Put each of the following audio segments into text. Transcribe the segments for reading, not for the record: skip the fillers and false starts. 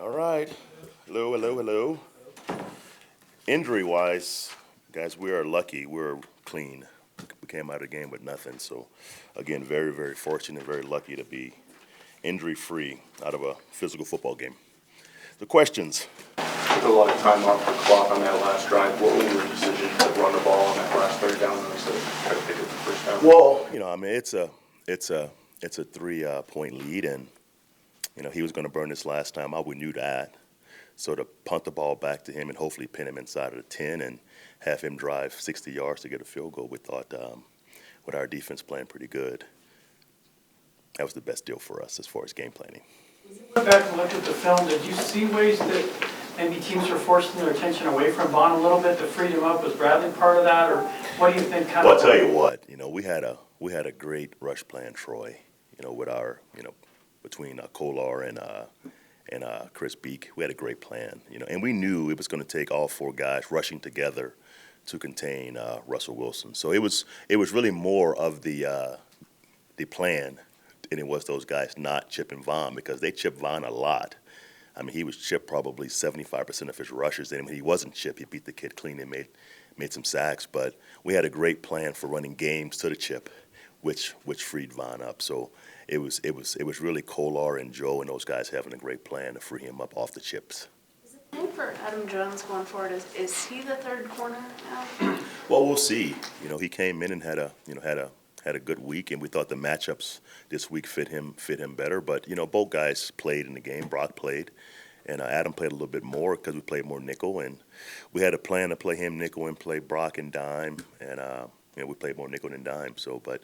All right. Hello, hello, hello. Injury-wise, guys, we are lucky. We're clean. We came out of the game with nothing. So, again, very, very fortunate, very lucky to be injury-free out of a physical football game. The questions. Took a lot of time off the clock on that last drive. What was your decision to run the ball on that last third down instead of try to pick it the first down? Well, it's a 3 point lead, and he was going to burn this last time out. We knew that. So to punt the ball back to him and hopefully pin him inside of the 10 and have him drive 60 yards to get a field goal, we thought with our defense playing pretty good, that was the best deal for us as far as game planning. When you went back and looked at the film, did you see ways that maybe teams were forcing their attention away from Vaughn a little bit to free him up? Was Bradley part of that, or what do you think? Well, I'll tell you what, we had a great rush plan, Troy. With our between Kolar and Chris Beek, we had a great plan. And we knew it was going to take all four guys rushing together to contain Russell Wilson. So it was really more of the plan than it was those guys not chipping Vaughn, because they chipped Vaughn a lot. I mean, he was chipped probably 75% of his rushes, and when he wasn't chipped, he beat the kid clean and made some sacks. But we had a great plan for running games to the chip, which freed Vaughn up. So it was really Kolar and Joe and those guys having a great plan to free him up off the chips. Is it plan for Adam Jones going forward? Is he the third corner now? Well, we'll see. He came in and had a good week, and we thought the matchups this week fit him better. But both guys played in the game. Brock played, and Adam played a little bit more because we played more nickel, and we had a plan to play him nickel and play Brock and dime, and we played more nickel than dime. So, but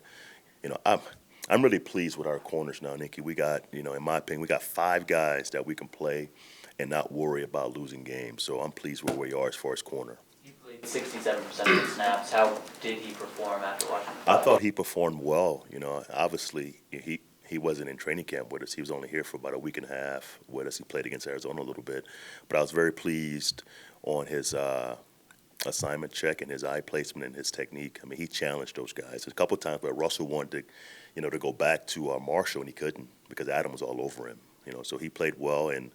I'm really pleased with our corners now, Nikki. We got, in my opinion, we got 5 guys that we can play and not worry about losing games. So I'm pleased with where we are as far as corner. He played 67% of the snaps. How did he perform after watching? I thought he performed well. Obviously he wasn't in training camp with us. He was only here for about a week and a half with us. He played against Arizona a little bit, but I was very pleased on his assignment check and his eye placement and his technique. I mean, he challenged those guys. A couple of times where Russell wanted to go back to Marshall, and he couldn't because Adam was all over him. So he played well. And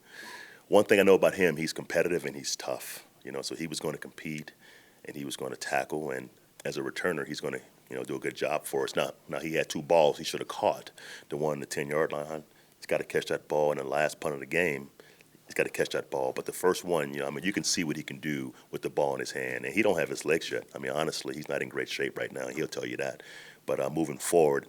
one thing I know about him, he's competitive and he's tough. So he was going to compete and he was going to tackle. And as a returner, he's going to do a good job for us. Now he had 2 balls he should have caught. The one on the 10-yard line, he's got to catch that ball in the last punt of the game. He's got to catch that ball. But the first one, you can see what he can do with the ball in his hand. And he don't have his legs yet. I mean, honestly, he's not in great shape right now. He'll tell you that. But moving forward,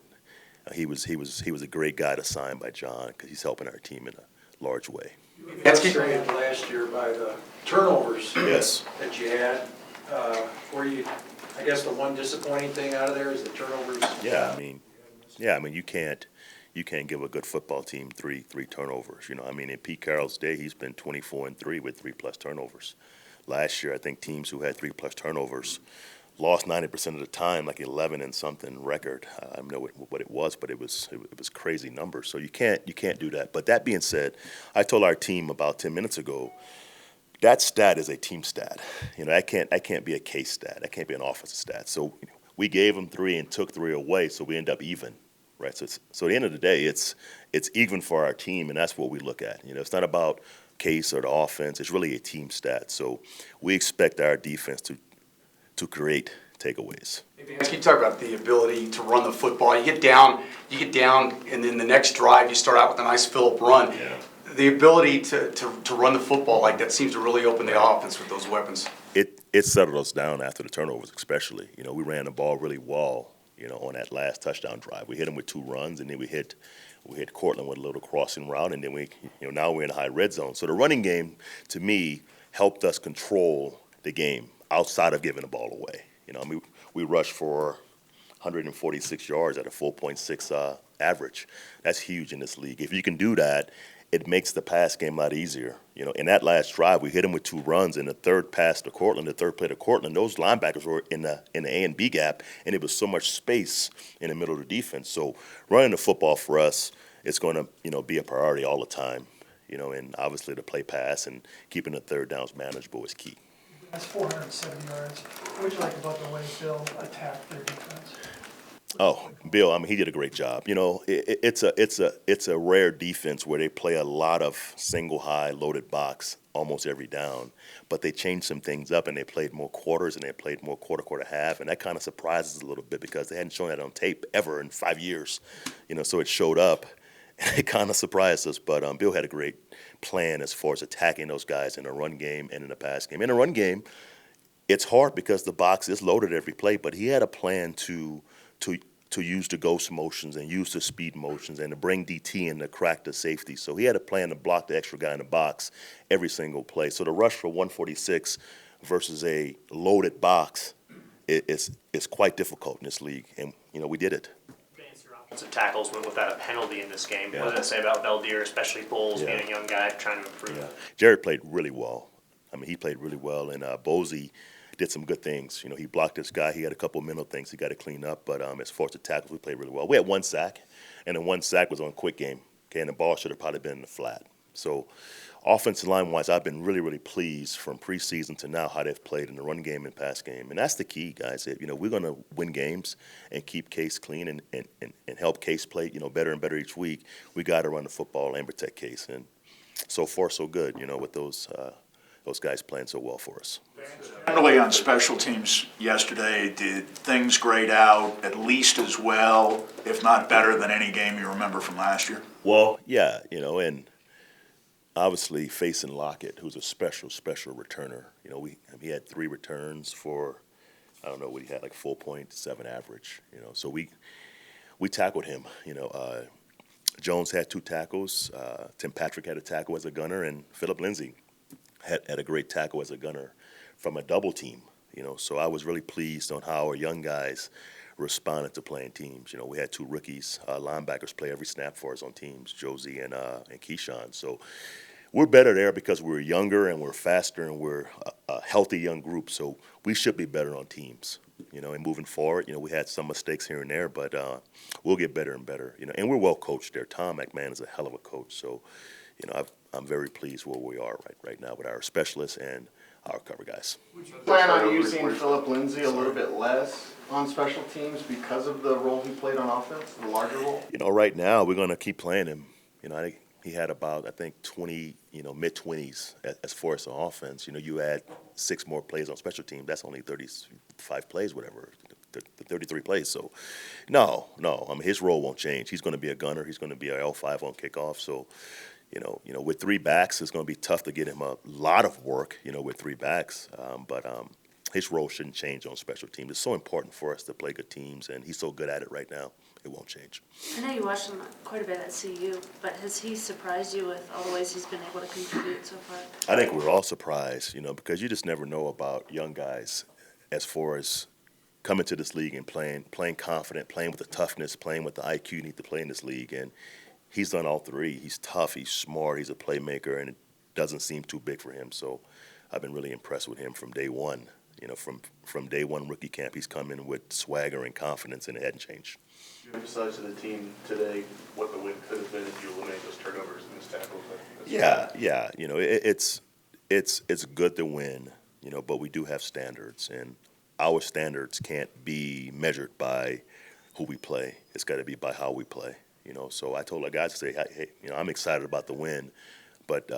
he was a great guy to sign by John because he's helping our team in a large way. Frustrated last year by the turnovers Yes. that you had. Were you, I guess the one disappointing thing out of there is the turnovers? Yeah, I mean, you can't give a good football team three turnovers. In Pete Carroll's day, he's been 24-3 with 3+ turnovers. Last year, I think teams who had 3+ turnovers lost 90% of the time, like 11 and something record. I don't know what it was, but it was crazy numbers. So you can't do that. But that being said, I told our team about 10 minutes ago, that stat is a team stat. That can't be a case stat. That can't be an offensive stat. So we gave them 3 and took 3 away, so we end up even, right? So at the end of the day, it's even for our team, and that's what we look at. It's not about case or the offense. It's really a team stat. So we expect our defense to create takeaways. Maybe can you talk about the ability to run the football? You get down, and then the next drive you start out with a nice fill-up run. Yeah. The ability to run the football like that seems to really open the offense with those weapons. It settled us down after the turnovers, especially. We ran the ball really well, on that last touchdown drive. We hit him with 2 runs, and then we hit Cortland with a little crossing route, and then now we're in a high red zone. So the running game, to me, helped us control the game outside of giving the ball away. We rushed for 146 yards at a 4.6 average. That's huge in this league. If you can do that, it makes the pass game a lot easier. In that last drive, we hit him with 2 runs, and the third pass to Cortland, the third play to Cortland, those linebackers were in the A and B gap, and it was so much space in the middle of the defense. So running the football for us, it's going to be a priority all the time. And obviously the play pass and keeping the third downs manageable is key. That's 470 yards. What would you like about the way Bill attacked their defense? Oh, Bill, I mean, he did a great job. You know, it's a rare defense where they play a lot of single high loaded box almost every down, but they changed some things up and they played more quarters and they played more quarter half, and that kind of surprises a little bit because they hadn't shown that on tape ever in 5 years. You know, so it showed up. And it kind of surprised us, but Bill had a great plan as far as attacking those guys in the run game and in the pass game. In the run game, it's hard because the box is loaded every play, but he had a plan to to use the ghost motions and use the speed motions and to bring DT in to crack the safety. So he had a plan to block the extra guy in the box every single play. So the rush for 146 versus a loaded box is quite difficult in this league, and you know we did it. Offensive tackles went without a penalty in this game. Yeah. What does that say about Beldier, especially Bowles Yeah. being a young guy trying to improve? Yeah. Jared played really well. I mean, he played really well, and Bozy did some good things. You know, he blocked this guy. He had a couple of mental things he got to clean up, but as far as the tackles, we played really well. We had one sack, and the one sack was on a quick game. Okay, and the ball should have probably been in the flat. So, offensive line-wise, I've been really, really pleased from preseason to now how they've played in the run game and pass game, and that's the key, guys. You know, we're going to win games and keep Case clean and help Case play, you know, better and better each week. We got to run the football and protect Case, and so far so good. You know, with those guys playing so well for us. Generally on special teams yesterday, did things grade out at least as well, if not better, than any game you remember from last year? Well, yeah, you know, and obviously facing Lockett, who's a special returner. You know, he had 3 returns for, I don't know what he had, like 4.7 average. You know, so we tackled him. You know, Jones had 2 tackles. Tim Patrick had a tackle as a gunner, and Philip Lindsay had a great tackle as a gunner from a double team. You know, so I was really pleased on how our young guys responded to playing teams. You know, we had 2 rookies, linebackers play every snap for us on teams, Josie and Keyshawn. So we're better there because we're younger and we're faster and we're a healthy young group. So we should be better on teams. You know, and moving forward, you know, we had some mistakes here and there, but we'll get better and better. You know, and we're well coached there. Tom McMahon is a hell of a coach. So, you know, I'm very pleased where we are right now with our specialists and our cover guys. Plan on using Philip Lindsay a little bit less on special teams because of the role he played on offense, the larger role? You know, right now we're going to keep playing him. You know, he had about, I think, 20, you know, mid-20s as far as the offense. You know, you add 6 more plays on special teams, that's only 35 plays, whatever, 33 plays. So, no, I mean, his role won't change. He's going to be a gunner. He's going to be our L5 on kickoff. So, you know, with 3 backs, it's going to be tough to get him a lot of work, you know, with 3 backs. But his role shouldn't change on special teams. It's so important for us to play good teams, and he's so good at it right now, it won't change. I know you watched him quite a bit at CU, but has he surprised you with all the ways he's been able to contribute so far? I think we're all surprised, you know, because you just never know about young guys as far as coming to this league and playing confident, playing with the toughness, playing with the IQ you need to play in this league. And he's done all 3. He's tough, he's smart, he's a playmaker, and it doesn't seem too big for him. So I've been really impressed with him from day one. You know, from day one rookie camp, he's come in with swagger and confidence, and it hadn't changed. You emphasized to the team today what the win could have been if you eliminate those turnovers and missed tackles. Yeah. You know, it's good to win, you know, but we do have standards, and our standards can't be measured by who we play. It's got to be by how we play. You know, so I told our guys to say, hey, you know, I'm excited about the win, but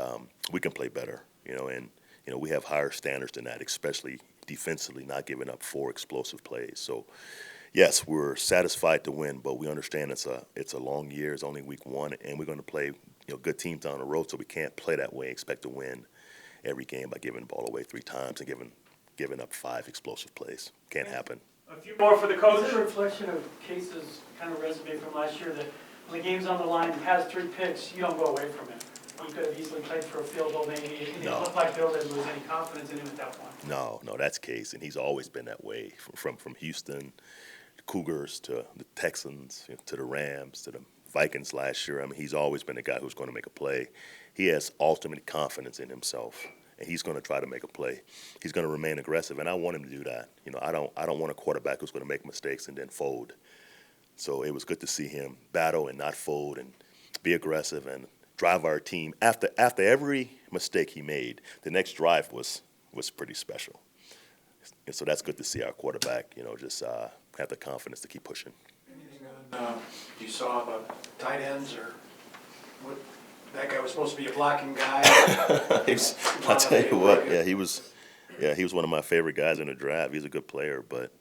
we can play better. You know, and you know we have higher standards than that, especially defensively, not giving up 4 explosive plays. So, yes, we're satisfied to win, but we understand it's a long year. It's only week 1, and we're going to play good teams down the road. So we can't play that way. Expect to win every game by giving the ball away 3 times and giving up 5 explosive plays. Can't happen. A few more for the coach. Is it a reflection of Case's kind of resume from last year that when the game's on the line, he has 3 picks, you don't go away from it? He could have easily played for a field goal maybe. It didn't look like Bill didn't lose any confidence in him at that point. No, that's Case, and he's always been that way from Houston, the Cougars to the Texans, to the Rams, to the Vikings last year. I mean, he's always been a guy who's going to make a play. He has ultimate confidence in himself, and he's going to try to make a play. He's going to remain aggressive, and I want him to do that. You know, I don't want a quarterback who's going to make mistakes and then fold. So it was good to see him battle and not fold and be aggressive and drive our team. After every mistake he made, the next drive was pretty special. And so that's good to see our quarterback, you know, just have the confidence to keep pushing. You saw about tight ends or what, that guy was supposed to be a blocking guy. I'll tell you what, yeah, he was one of my favorite guys in the draft. He's a good player, but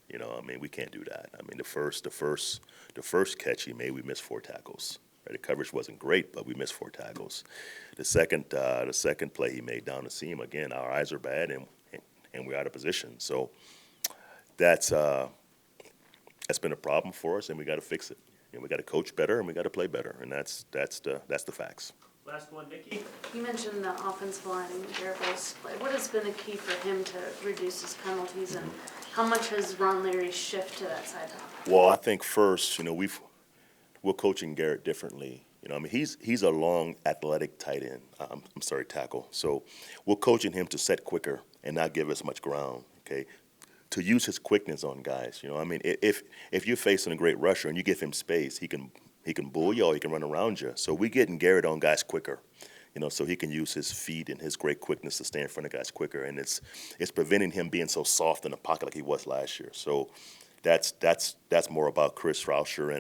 we can't do that. I mean, the first catch he made, we missed 4 tackles. Right? The coverage wasn't great, but we missed 4 tackles. The second play he made down the seam, again, our eyes are bad and we're out of position. So that's been a problem for us, and we got to fix it. We got to coach better and we got to play better, and that's the facts. Last one, Nikki. You mentioned the offensive line and Garrett Bowles' play. What has been a key for him to reduce his penalties, and how much has Ron Leary's shift to that side helped? Well, I think first, we're coaching Garrett differently. He's a long, athletic tight end. Tackle. So we're coaching him to set quicker and not give as much ground. Okay, to use his quickness on guys. If you're facing a great rusher and you give him space, he can bull you or he can run around you. So we're getting Garrett on guys quicker. So he can use his feet and his great quickness to stay in front of guys quicker, and it's preventing him being so soft in the pocket like he was last year. So that's more about Chris Rauscher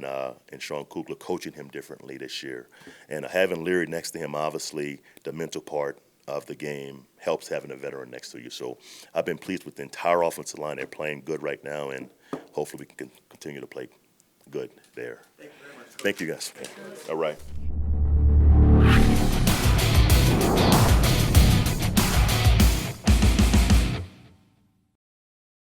and Sean Kugler coaching him differently this year, and having Leary next to him. Obviously, the mental part of the game helps having a veteran next to you. So I've been pleased with the entire offensive line. They're playing good right now, and hopefully we can continue to play good there. Thank you very much. Thank you, guys. All right.